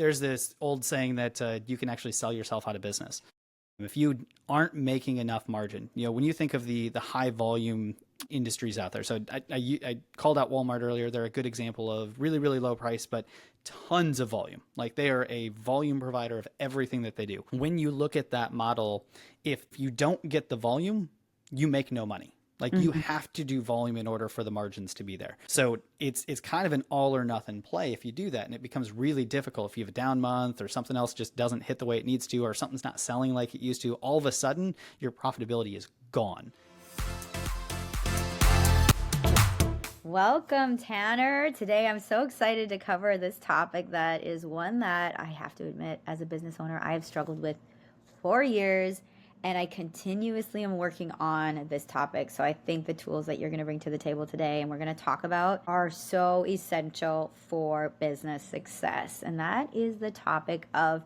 There's this old saying that you can actually sell yourself out of business. If you aren't making enough margin, when you think of the high volume industries out there. So I called out Walmart earlier. They're a good example of really, really low price, but tons of volume. Like they are a volume provider of everything that they do. When you look at that model, if you don't get the volume, you make no money. Like you have to do volume in order for the margins to be there. So it's kind of an all or nothing play if you do that. And it becomes really difficult if you have a down month or something else just doesn't hit the way it needs to, or something's not selling like it used to. All of a sudden, your profitability is gone. Welcome, Tanner. Today I'm so excited to cover this topic that is one that I have to admit, as a business owner, I have struggled with for years, and I continuously am working on this topic. So I think the tools that you're going to bring to the table today and we're going to talk about are so essential for business success. And that is the topic of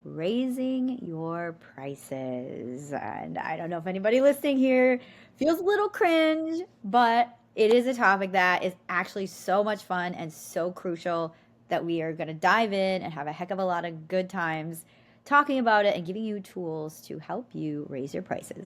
raising your prices. And I don't know if anybody listening here feels a little cringe, but it is a topic that is actually so much fun and so crucial that we are going to dive in and have a heck of a lot of good times talking about it and giving you tools to help you raise your prices.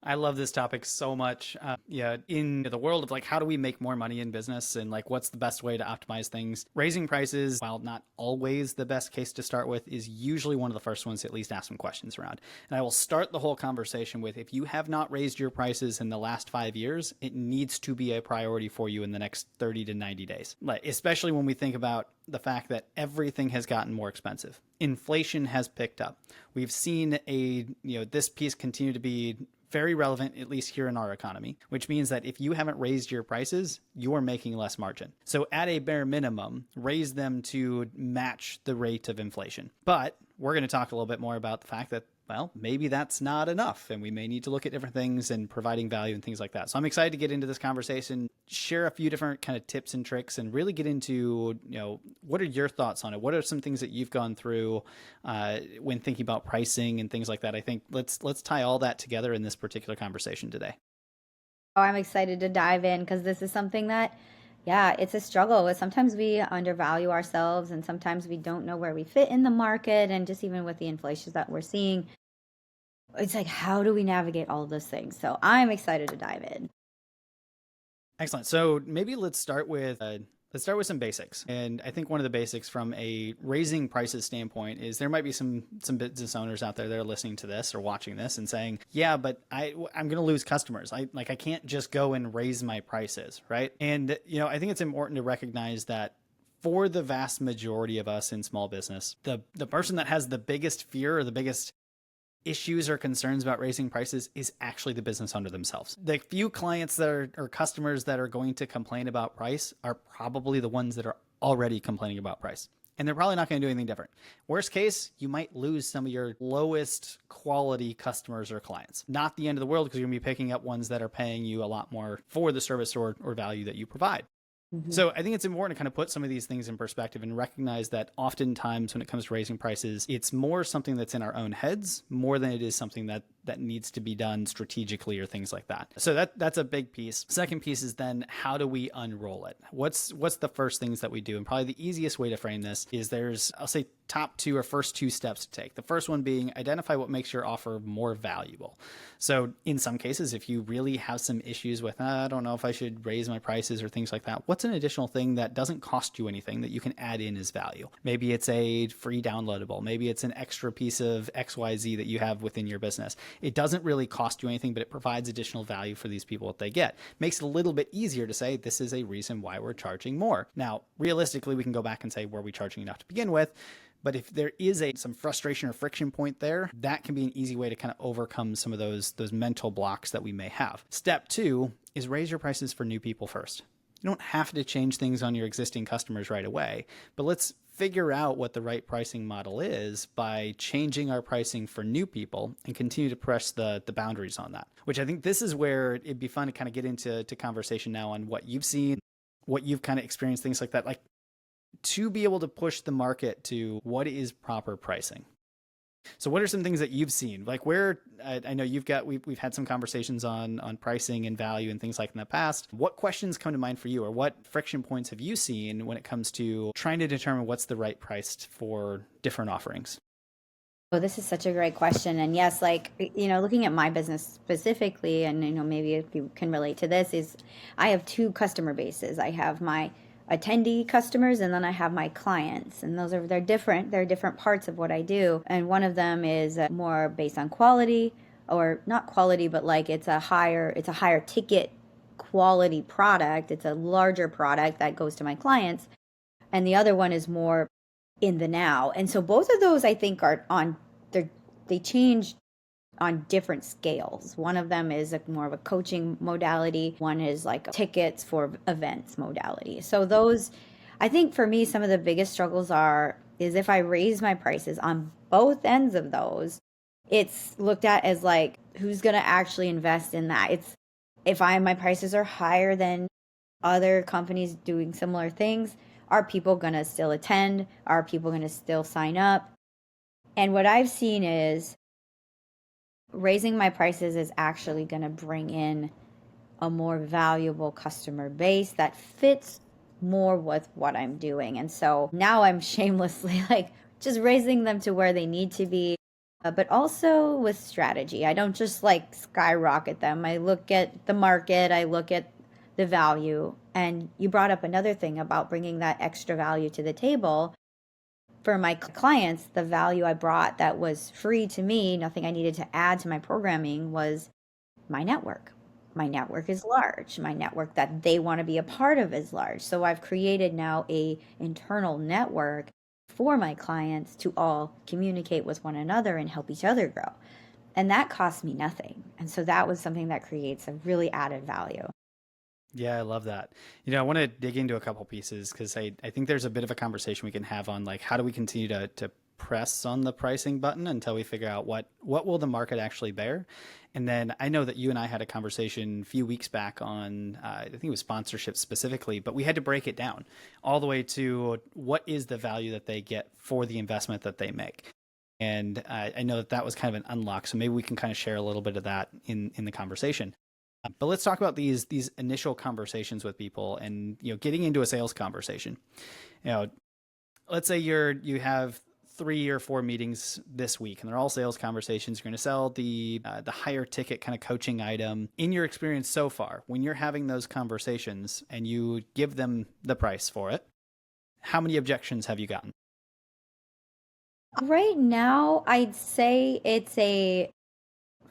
I love this topic so much. In the world of like, how do we make more money in business and like, what's the best way to optimize things? Raising prices, while not always the best case to start with, is usually one of the first ones to at least ask some questions around. And I will start the whole conversation with, if you have not raised your prices in the last 5 years, it needs to be a priority for you in the next 30 to 90 days. Like, especially when we think about the fact that everything has gotten more expensive. Inflation has picked up. We've seen this piece continue to be very relevant, at least here in our economy, which means that if you haven't raised your prices, you are making less margin. So at a bare minimum, raise them to match the rate of inflation. But we're going to talk a little bit more about the fact that, well, maybe that's not enough, and we may need to look at different things and providing value and things like that. So I'm excited to get into this conversation, share a few different kind of tips and tricks, and really get into, what are your thoughts on it? What are some things that you've gone through when thinking about pricing and things like that? I think let's tie all that together in this particular conversation today. Oh, I'm excited to dive in because this is something that, yeah, it's a struggle. Sometimes we undervalue ourselves and sometimes we don't know where we fit in the market. And just even with the inflations that we're seeing, it's like, how do we navigate all of those things? So I'm excited to dive in. Excellent. So maybe let's start with some basics. And I think one of the basics from a raising prices standpoint is there might be some business owners out there that are listening to this or watching this and saying, yeah, but I'm going to lose customers. I can't just go and raise my prices, right? And I think it's important to recognize that for the vast majority of us in small business, the person that has the biggest fear or the biggest issues or concerns about raising prices is actually the business owner themselves. The few clients that are, or customers that are going to complain about price are probably the ones that are already complaining about price. And they're probably not going to do anything different. Worst case, you might lose some of your lowest quality customers or clients. Not the end of the world, because you're going to be picking up ones that are paying you a lot more for the service or value that you provide. So I think it's important to kind of put some of these things in perspective and recognize that oftentimes when it comes to raising prices, it's more something that's in our own heads more than it is something that needs to be done strategically or things like that. So that's a big piece. Second piece is then, how do we unroll it? What's the first things that we do? And probably the easiest way to frame this is I'll say top two or first two steps to take. The first one being identify what makes your offer more valuable. So in some cases, if you really have some issues with, I don't know if I should raise my prices or things like that, what's an additional thing that doesn't cost you anything that you can add in as value? Maybe it's a free downloadable. Maybe it's an extra piece of XYZ that you have within your business. It doesn't really cost you anything, but it provides additional value for these people that they get. Makes it a little bit easier to say, this is a reason why we're charging more. Now, realistically, we can go back and say, were we charging enough to begin with? But if there is some frustration or friction point there, that can be an easy way to kind of overcome some of those mental blocks that we may have. Step two is raise your prices for new people first. You don't have to change things on your existing customers right away, but let's figure out what the right pricing model is by changing our pricing for new people and continue to press the boundaries on that, which I think this is where it'd be fun to kind of get into conversation now on what you've seen, what you've kind of experienced, things like that, like to be able to push the market to what is proper pricing. So what are some things that you've seen? Like where I know we've had some conversations on pricing and value and things like in the past. What questions come to mind for you, or what friction points have you seen when it comes to trying to determine what's the right price for different offerings? Well, this is such a great question. And yes, like, looking at my business specifically, and, maybe if you can relate to this, is I have two customer bases. I have my attendee customers and then I have my clients. And they're different. They're different parts of what I do. And one of them is more based on quality, or not quality, but like it's a higher ticket quality product. It's a larger product that goes to my clients. And the other one is more in the now. And so both of those I think are on they change on different scales. One of them is more of a coaching modality. One is like tickets for events modality. So those, I think for me, some of the biggest struggles is if I raise my prices on both ends of those, it's looked at as like who's going to actually invest in that. It's if I my prices are higher than other companies doing similar things, are people going to still attend? Are people going to still sign up? And what I've seen is raising my prices is actually going to bring in a more valuable customer base that fits more with what I'm doing. And so now I'm shamelessly like just raising them to where they need to be, but also with strategy. I don't just like skyrocket them. I look at the market, I look at the value. And you brought up another thing about bringing that extra value to the table. For my clients, the value I brought that was free to me, nothing I needed to add to my programming, was my network. My network is large. My network that they want to be a part of is large. So I've created now a internal network for my clients to all communicate with one another and help each other grow. And that cost me nothing. And so that was something that creates a really added value. Yeah, I love that. I want to dig into a couple pieces because I think there's a bit of a conversation we can have on like how do we continue to press on the pricing button until we figure out what will the market actually bear. And then I know that you and I had a conversation a few weeks back on I think it was sponsorship specifically, but we had to break it down all the way to what is the value that they get for the investment that they make. And I know that that was kind of an unlock, so maybe we can kind of share a little bit of that in the conversation. But let's talk about these initial conversations with people, and getting into a sales conversation. You know, let's say you have 3 or 4 meetings this week, and they're all sales conversations. You're going to sell the higher ticket kind of coaching item. In your experience so far, when you're having those conversations and you give them the price for it, how many objections have you gotten? Right now, I'd say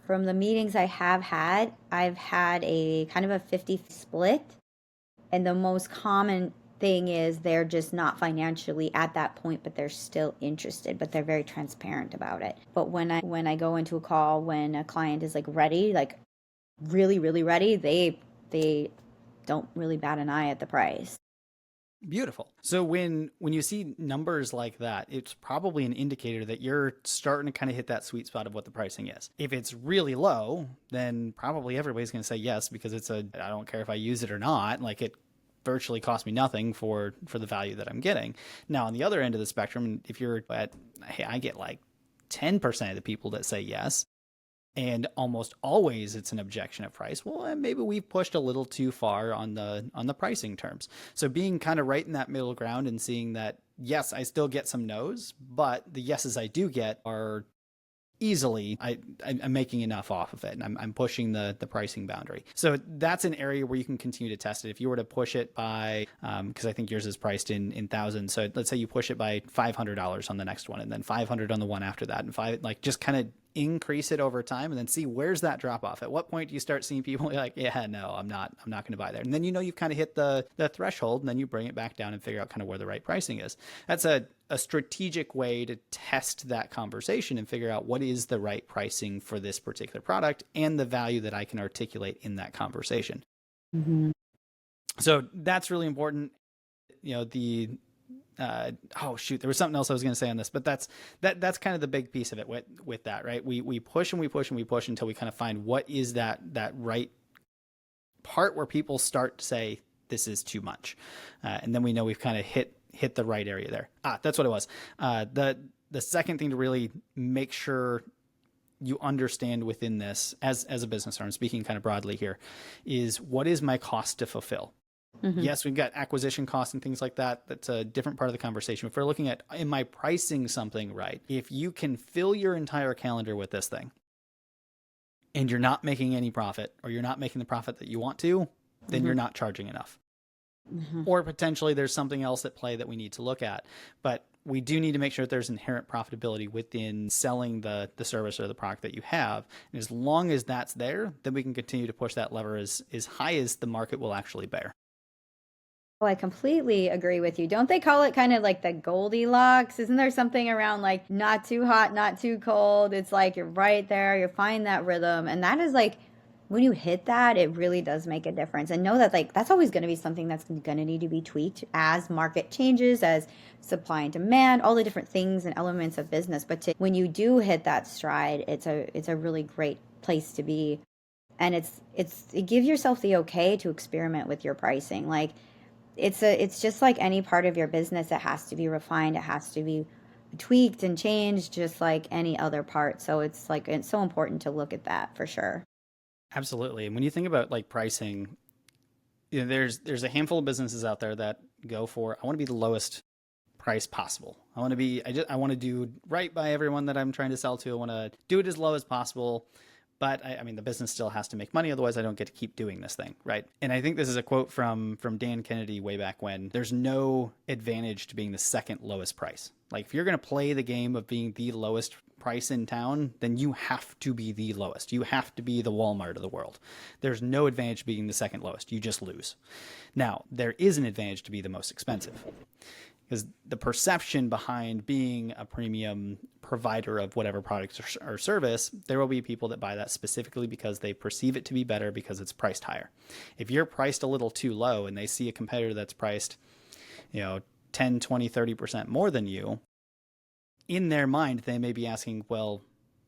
from the meetings I have had, I've had a kind of a 50 split. And the most common thing is they're just not financially at that point, but they're still interested, but they're very transparent about it. But when I go into a call, when a client is like ready, like really, really ready, they don't really bat an eye at the price. Beautiful. So when you see numbers like that, it's probably an indicator that you're starting to kind of hit that sweet spot of what the pricing is. If it's really low, then probably everybody's going to say yes because I don't care if I use it or not. Like it virtually cost me nothing for the value that I'm getting. Now on the other end of the spectrum, if you're at, hey, I get like 10% of the people that say yes, and almost always it's an objection of price. Well, maybe we've pushed a little too far on the pricing terms. So being kind of right in that middle ground and seeing that yes, I still get some no's, but the yeses I do get are easily I'm making enough off of it, and I'm pushing the pricing boundary. So that's an area where you can continue to test it. If you were to push it by because I think yours is priced in thousands, so let's say you push it by $500 on the next one, and then 500 on the one after that, and five, like just kind of increase it over time and then see where's that drop off. At what point do you start seeing people like, yeah, no, I'm not going to buy there, and then you've kind of hit the threshold, and then you bring it back down and figure out kind of where the right pricing is. That's a strategic way to test that conversation and figure out what is the right pricing for this particular product and the value that I can articulate in that conversation. Mm-hmm. So that's really important. The oh shoot, there was something else I was going to say on this, but that's kind of the big piece of it with that, right? We push and we push and we push until we kind of find what is that right part where people start to say this is too much, and then we know we've kind of hit the right area there. That's what it was. The second thing to really make sure you understand within this as a business owner, I'm speaking kind of broadly here, is what is my cost to fulfill? Mm-hmm. Yes, we've got acquisition costs and things like that. That's a different part of the conversation. If we're looking at, am I pricing something right? If you can fill your entire calendar with this thing and you're not making any profit, or you're not making the profit that you want to, then Mm-hmm. you're not charging enough. Mm-hmm. Or potentially there's something else at play that we need to look at. But we do need to make sure that there's inherent profitability within selling the service or the product that you have. And as long as that's there, then we can continue to push that lever as high as the market will actually bear. Well, I completely agree with you. Don't they call it kind of like the Goldilocks? Isn't there something around like not too hot, not too cold? It's like you're right there, you find that rhythm. And that is like when you hit that, it really does make a difference. And know that like that's always going to be something that's going to need to be tweaked as market changes, as supply and demand, all the different things and elements of business. But when you do hit that stride, it's a really great place to be. And it gives yourself the okay to experiment with your pricing. Like it's just like any part of your business. It has to be refined, it has to be tweaked and changed just like any other part. So it's so important to look at that for sure. Absolutely. And when you think about like pricing, there's a handful of businesses out there that go for, I want to be the lowest price possible. I want to do right by everyone that I'm trying to sell to. I want to do it as low as possible. But I mean, the business still has to make money. Otherwise, I don't get to keep doing this thing, right? And I think this is a quote from Dan Kennedy way back when. There's no advantage to being the second lowest price. Like if you're going to play the game of being the lowest price in town, then you have to be the lowest. You have to be the Walmart of the world. There's no advantage to being the second lowest. You just lose. Now, there is an advantage to be the most expensive, because the perception behind being a premium provider of whatever product or service, there will be people that buy that specifically because they perceive it to be better because it's priced higher. If you're priced a little too low and they see a competitor that's priced, 10, 20, 30% more than you, in their mind, they may be asking, well,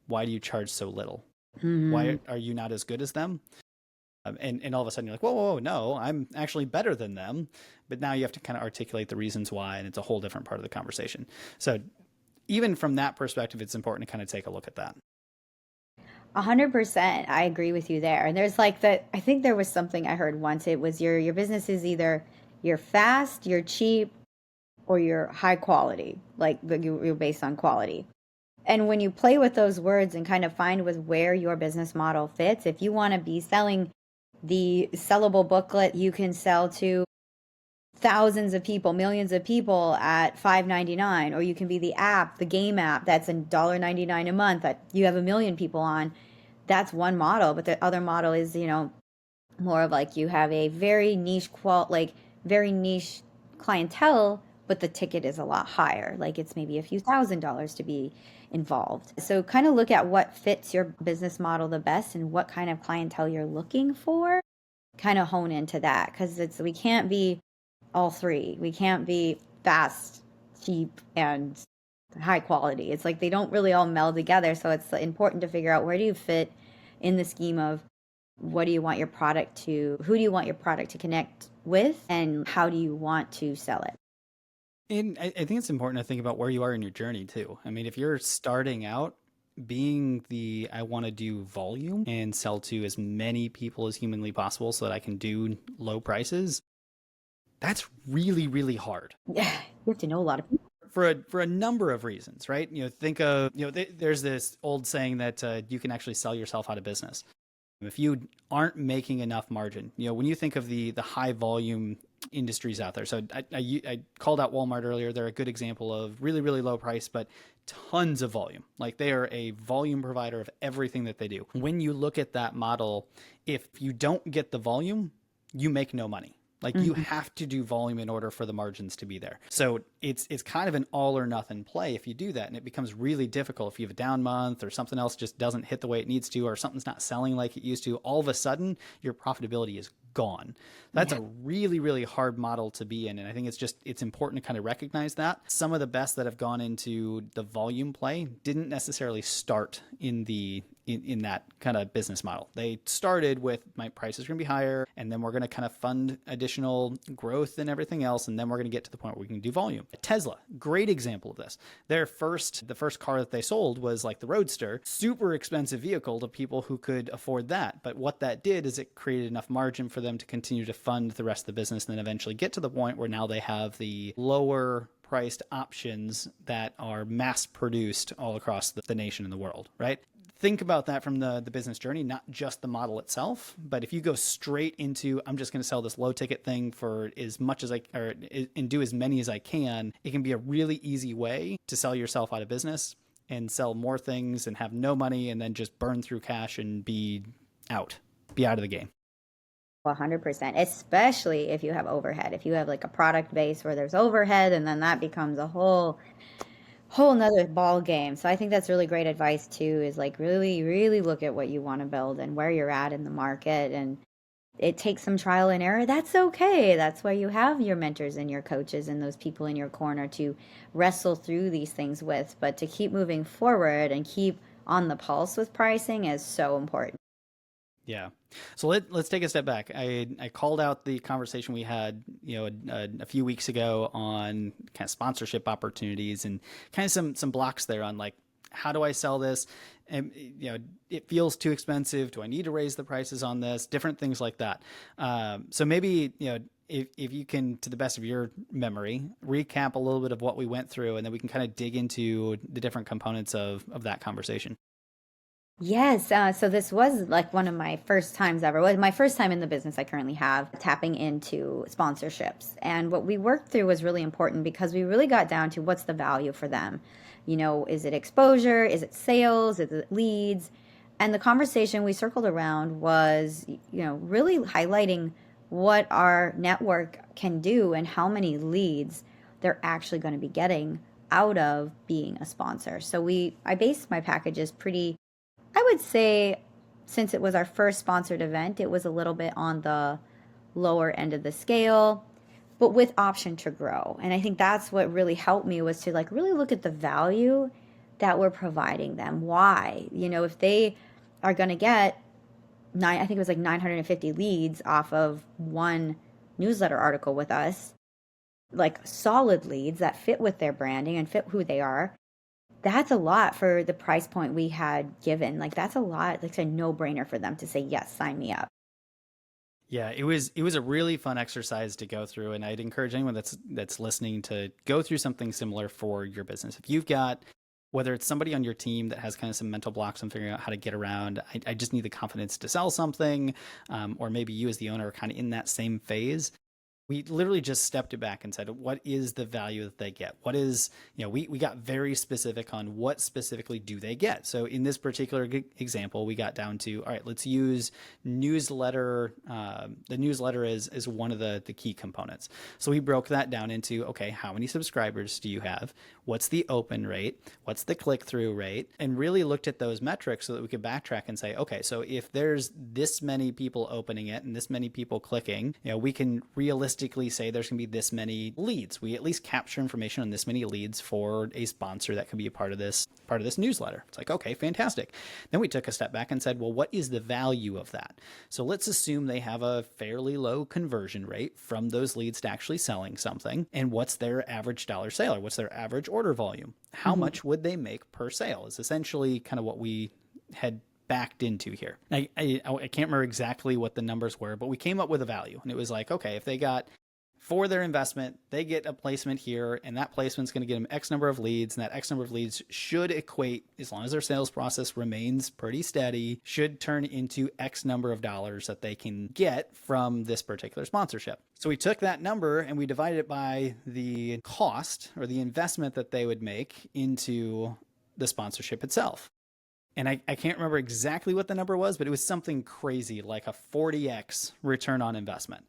why do you charge so little? Mm-hmm. Why are you not as good as them? And all of a sudden you're like, whoa, no, I'm actually better than them. But now you have to kind of articulate the reasons why, and it's a whole different part of the conversation. So even from that perspective, it's important to kind of take a look at that. 100%. I agree with you there. And there's like that. I think there was something I heard once. It was your business is either you're fast, you're cheap, or you're high quality. Like you're based on quality. And when you play with those words and kind of find with where your business model fits, if you want to be selling the sellable booklet you can sell to thousands of people, millions of people at $5.99, or you can be the app, the game app that's $1.99 a month that you have a million people on. That's one model, but the other model is, more of like you have a very niche very niche clientele, but the ticket is a lot higher. Like it's maybe a few $1,000s to be involved. So kind of look at what fits your business model the best and what kind of clientele you're looking for. Kind of hone into that, because we can't be all three. We can't be fast, cheap, and high quality. It's like they don't really all meld together. So it's important to figure out where do you fit in the scheme of who do you want your product to connect with, and how do you want to sell it? And I think it's important to think about where you are in your journey too. I mean, if you're starting out, being I want to do volume and sell to as many people as humanly possible so that I can do low prices, that's really, really hard. Yeah, you have to know a lot of people. For a number of reasons, right? Think of, there's this old saying that you can actually sell yourself out of business. If you aren't making enough margin, when you think of the high volume industries out there. So I called out Walmart earlier. They're a good example of really, really low price, but tons of volume. Like they are a volume provider of everything that they do. When you look at that model, if you don't get the volume, you make no money. Like you have to do volume in order for the margins to be there. So it's kind of an all or nothing play if you do that. And it becomes really difficult if you have a down month or something else just doesn't hit the way it needs to, or something's not selling like it used to. All of a sudden, your profitability is gone. That's a really, really hard model to be in. And I think it's important to kind of recognize that. Some of the best that have gone into the volume play didn't necessarily start in that kind of business model. They started with my price is going to be higher, and then we're going to kind of fund additional growth and everything else, and then we're going to get to the point where we can do volume. Tesla, great example of this. The first car that they sold was like the Roadster, super expensive vehicle to people who could afford that. But what that did is it created enough margin for them to continue to fund the rest of the business and then eventually get to the point where now they have the lower priced options that are mass produced all across the nation and the world, right? Think about that from the business journey, not just the model itself. But if you go straight into, I'm just going to sell this low ticket thing for as much as and do as many as I can, it can be a really easy way to sell yourself out of business and sell more things and have no money and then just burn through cash and be out of the game. 100%, especially if you have overhead. If you have like a product base where there's overhead, and then that becomes a whole nother ball game. So I think that's really great advice too, is like really, really look at what you want to build and where you're at in the market. And it takes some trial and error. That's okay. That's why you have your mentors and your coaches and those people in your corner to wrestle through these things with. But to keep moving forward and keep on the pulse with pricing is so important. Yeah. So let's take a step back. I called out the conversation we had, a few weeks ago on kind of sponsorship opportunities and kind of some blocks there on like, how do I sell this? And, it feels too expensive. Do I need to raise the prices on this? Different things like that. So maybe, if you can, to the best of your memory, recap a little bit of what we went through, and then we can kind of dig into the different components of that conversation. Yes, so this was like one of my first times ever. Well, my first time in the business I currently have, tapping into sponsorships. And what we worked through was really important because we really got down to what's the value for them. Is it exposure? Is it sales? Is it leads? And the conversation we circled around was, really highlighting what our network can do and how many leads they're actually going to be getting out of being a sponsor. So I based my packages pretty, I would say, since it was our first sponsored event, it was a little bit on the lower end of the scale, but with option to grow. And I think that's what really helped me, was to like really look at the value that we're providing them. Why? If they are going to get I think it was like 950 leads off of one newsletter article with us, like solid leads that fit with their branding and fit who they are. That's a lot for the price point we had given. Like that's a lot. Like it's a no-brainer for them to say, yes, sign me up. Yeah, it was a really fun exercise to go through, and I'd encourage anyone that's listening to go through something similar for your business. If you've got, whether it's somebody on your team that has kind of some mental blocks on figuring out how to get around, I just need the confidence to sell something, or maybe you as the owner are kind of in that same phase. We literally just stepped it back and said, what is the value that they get? What is, we got very specific on what specifically do they get. So in this particular example, we got down to, all right, let's use newsletter. The newsletter is one of the key components. So we broke that down into, okay, how many subscribers do you have? What's the open rate? What's the click-through rate? And really looked at those metrics so that we could backtrack and say, okay, so if there's this many people opening it and this many people clicking, we can realistically say there's going to be this many leads. We at least capture information on this many leads for a sponsor that could be a part of this newsletter. It's like, okay, fantastic. Then we took a step back and said, well, what is the value of that? So let's assume they have a fairly low conversion rate from those leads to actually selling something. And what's their average dollar sale, or what's their average order volume? How much would they make per sale is essentially kind of what we had backed into here. I can't remember exactly what the numbers were, but we came up with a value, and it was like, okay, if they got, for their investment, they get a placement here, and that placement's going to get them X number of leads, and that X number of leads should equate, as long as their sales process remains pretty steady, should turn into X number of dollars that they can get from this particular sponsorship. So we took that number and we divided it by the cost or the investment that they would make into the sponsorship itself. And I can't remember exactly what the number was, but it was something crazy, like a 40x return on investment.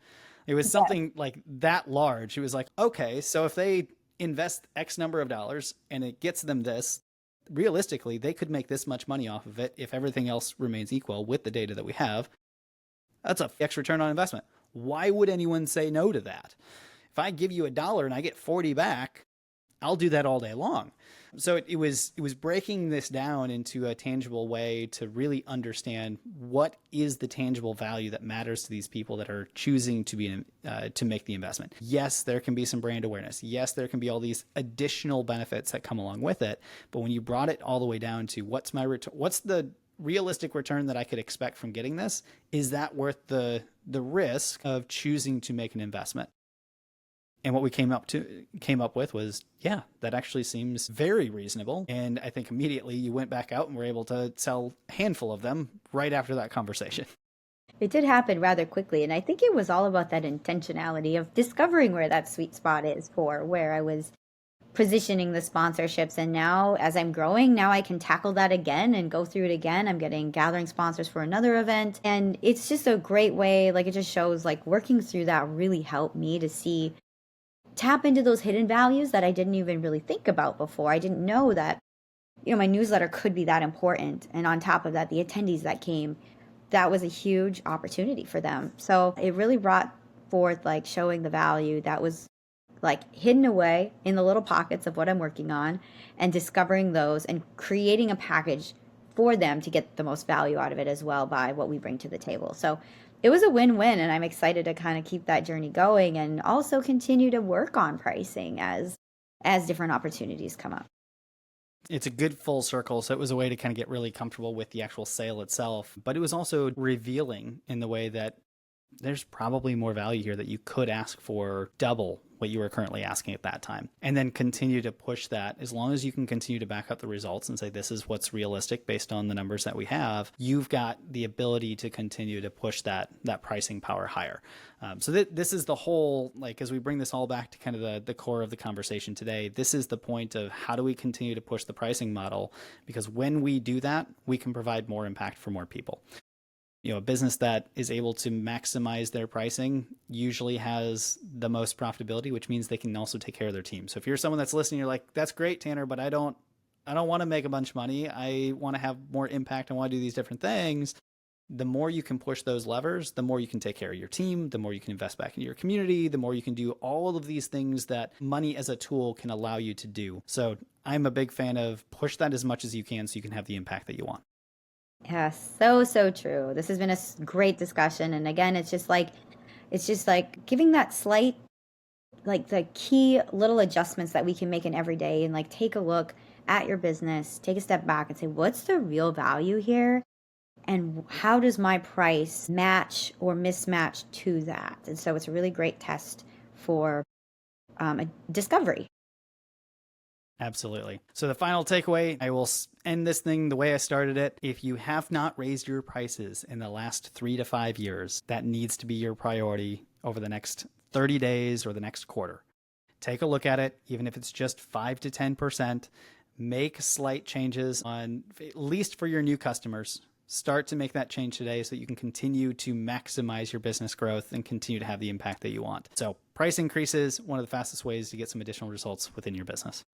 It was something like that large. It was like, okay, so if they invest X number of dollars and it gets them this, realistically, they could make this much money off of it if everything else remains equal with the data that we have. That's a X return on investment. Why would anyone say no to that? If I give you $1 and I get 40 back, I'll do that all day long. So it was breaking this down into a tangible way to really understand what is the tangible value that matters to these people that are choosing to make the investment. Yes, there can be some brand awareness. Yes, there can be all these additional benefits that come along with it. But when you brought it all the way down to what's the realistic return that I could expect from getting this, is that worth the risk of choosing to make an investment? And what we came up with was, yeah, that actually seems very reasonable. And I think immediately you went back out and were able to sell a handful of them right after that conversation. It did happen rather quickly, and I think it was all about that intentionality of discovering where that sweet spot is for where I was positioning the sponsorships. And now as I'm growing, now I can tackle that again and go through it again. I'm gathering sponsors for another event, and it's just a great way. Like, it just shows like working through that really helped me to tap into those hidden values that I didn't even really think about before. I didn't know that, my newsletter could be that important. And on top of that, the attendees that came, that was a huge opportunity for them. So it really brought forth like showing the value that was like hidden away in the little pockets of what I'm working on, and discovering those and creating a package for them to get the most value out of it as well by what we bring to the table. So it was a win-win, and I'm excited to kind of keep that journey going and also continue to work on pricing as different opportunities come up. It's a good full circle. So it was a way to kind of get really comfortable with the actual sale itself, but it was also revealing in the way that there's probably more value here that you could ask for double what you were currently asking at that time, and then continue to push that. As long as you can continue to back up the results and say, this is what's realistic based on the numbers that we have, you've got the ability to continue to push that pricing power higher. So this is the whole, like, as we bring this all back to kind of the core of the conversation today, this is the point of how do we continue to push the pricing model? Because when we do that, we can provide more impact for more people. A business that is able to maximize their pricing usually has the most profitability, which means they can also take care of their team. So if you're someone that's listening, you're like, that's great, Tanner, but I don't want to make a bunch of money. I want to have more impact. I want to do these different things. The more you can push those levers, the more you can take care of your team, the more you can invest back into your community, the more you can do all of these things that money as a tool can allow you to do. So I'm a big fan of push that as much as you can so you can have the impact that you want. Yeah, so true. This has been a great discussion. And again, it's just like giving that slight, like the key little adjustments that we can make in every day, and like take a look at your business, take a step back and say, what's the real value here? And how does my price match or mismatch to that? And so it's a really great test for a discovery. Absolutely. So the final takeaway, I will end this thing the way I started it. If you have not raised your prices in the last 3 to 5 years, that needs to be your priority over the next 30 days or the next quarter. Take a look at it, even if it's just 5 to 10%. Make slight changes on, at least for your new customers. Start to make that change today so that you can continue to maximize your business growth and continue to have the impact that you want. So price increases, one of the fastest ways to get some additional results within your business.